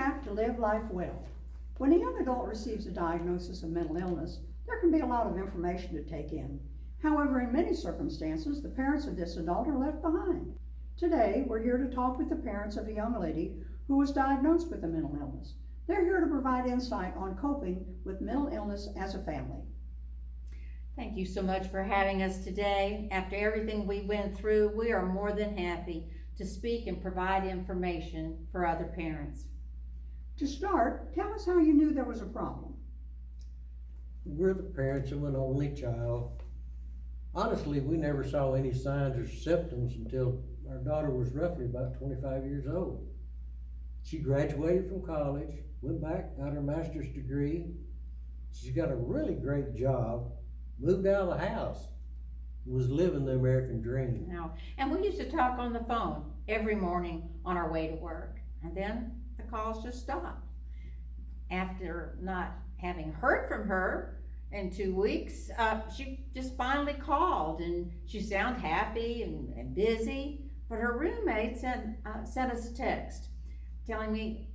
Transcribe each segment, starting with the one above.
back to live life well. When a young adult receives a diagnosis of mental illness, there can be a lot of information to take in. However, in many circumstances, the parents of this adult are left behind. Today, we're here to talk with the parents of a young lady who was diagnosed with a mental illness. They're here to provide insight on coping with mental illness as a family. Thank you so much for having us today. After everything we went through, we are more than happy to speak and provide information for other parents. To start, tell us how you knew there was a problem. We're the parents of an only child. Honestly, we never saw any signs or symptoms until our daughter was roughly about 25 years old. She graduated from college, went back, got her master's degree. She's got a really great job, moved out of the house, was living the American dream. And we used to talk on the phone every morning on our way to work, and then the calls just stopped. After not having heard from her in 2 weeks, she just finally called, and she sounded happy and busy, but her roommate sent us a text telling me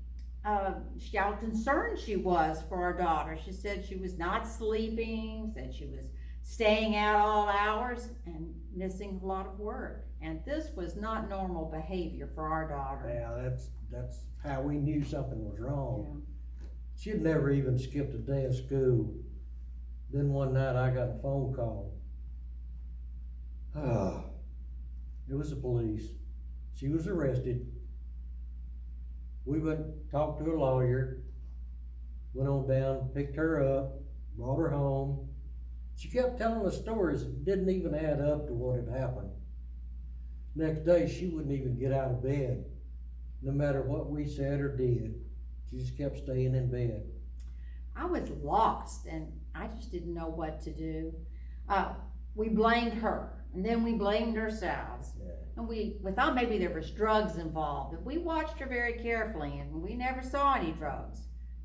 how concerned she was for our daughter. She said she was not sleeping, said she was staying out all hours and missing a lot of work. And this was not normal behavior for our daughter. Yeah, that's how we knew something was wrong. Yeah. She'd never even skipped a day of school. Then one night I got a phone call. It was the police. She was arrested. We went and talked to a lawyer, went on down, picked her up, brought her home. She kept telling us stories that didn't even add up to what had happened. Next day, she wouldn't even get out of bed, no matter what we said or did. She just kept staying in bed. I was lost, and I just didn't know what to do. We blamed her, and then we blamed ourselves. Yeah. And we thought maybe there was drugs involved. And we watched her very carefully, and we never saw any drugs.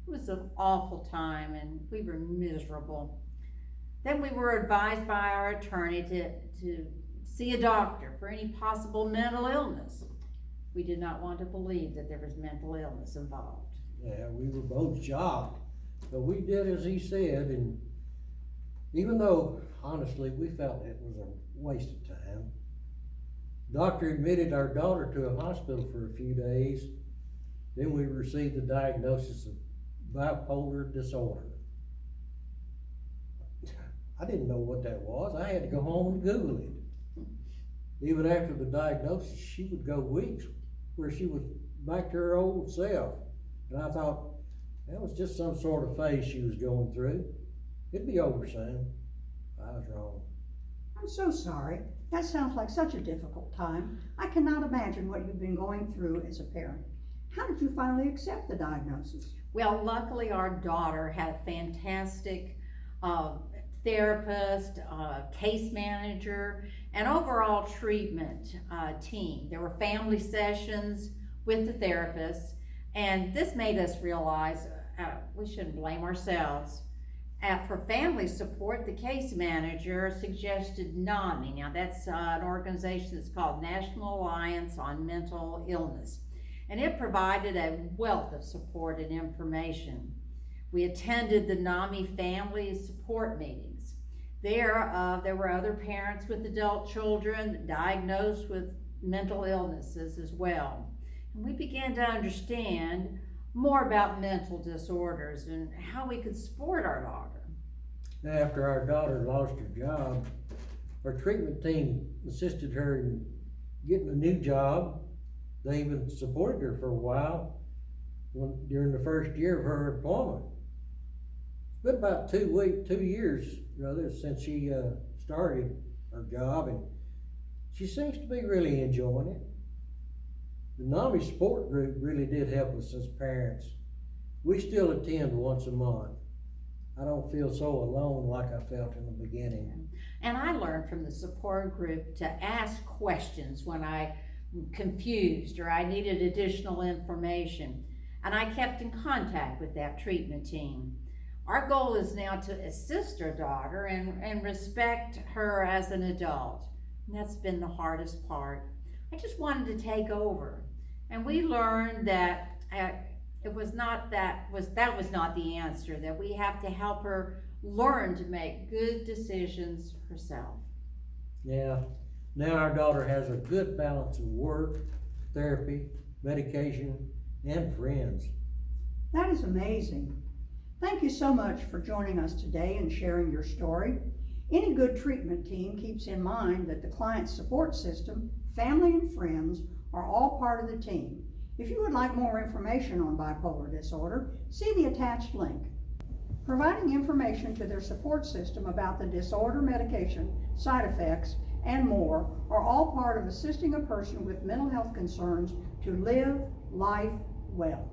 It was an awful time, and we were miserable. Then we were advised by our attorney to see a doctor for any possible mental illness. We did not want to believe that there was mental illness involved. Yeah, we were both shocked, but we did as he said, and even though, honestly, we felt it was a waste of time, the doctor admitted our daughter to a hospital for a few days. Then we received the diagnosis of bipolar disorder. I didn't know what that was. I had to go home and Google it. Even after the diagnosis, she would go weeks where she was back to her old self. And I thought, that was just some sort of phase she was going through. It'd be over soon. I was wrong. I'm so sorry. That sounds like such a difficult time. I cannot imagine what you've been going through as a parent. How did you finally accept the diagnosis? Well, luckily our daughter had a fantastic therapist, case manager, and overall treatment team. There were family sessions with the therapist, and this made us realize we shouldn't blame ourselves. For family support, the case manager suggested NAMI. Now that's an organization that's called National Alliance on Mental Illness, and it provided a wealth of support and information. We attended the NAMI family support meetings. There were other parents with adult children diagnosed with mental illnesses as well. And we began to understand more about mental disorders and how we could support our daughter. After our daughter lost her job, our treatment team assisted her in getting a new job. They even supported her for a while during the first year of her employment. It's been about 2 years rather since she started her job, and she seems to be really enjoying it. The NAMI support group really did help us as parents. We still attend once a month. I don't feel so alone like I felt in the beginning. And I learned from the support group to ask questions when I'm confused or I needed additional information. And I kept in contact with that treatment team. Our goal is now to assist our daughter and respect her as an adult. And that's been the hardest part. I just wanted to take over. And we learned that that was not the answer, that we have to help her learn to make good decisions herself. Yeah, now our daughter has a good balance of work, therapy, medication, and friends. That is amazing. Thank you so much for joining us today and sharing your story. Any good treatment team keeps in mind that the client's support system, family, and friends are all part of the team. If you would like more information on bipolar disorder, see the attached link. Providing information to their support system about the disorder, medication, side effects, and more are all part of assisting a person with mental health concerns to live life well.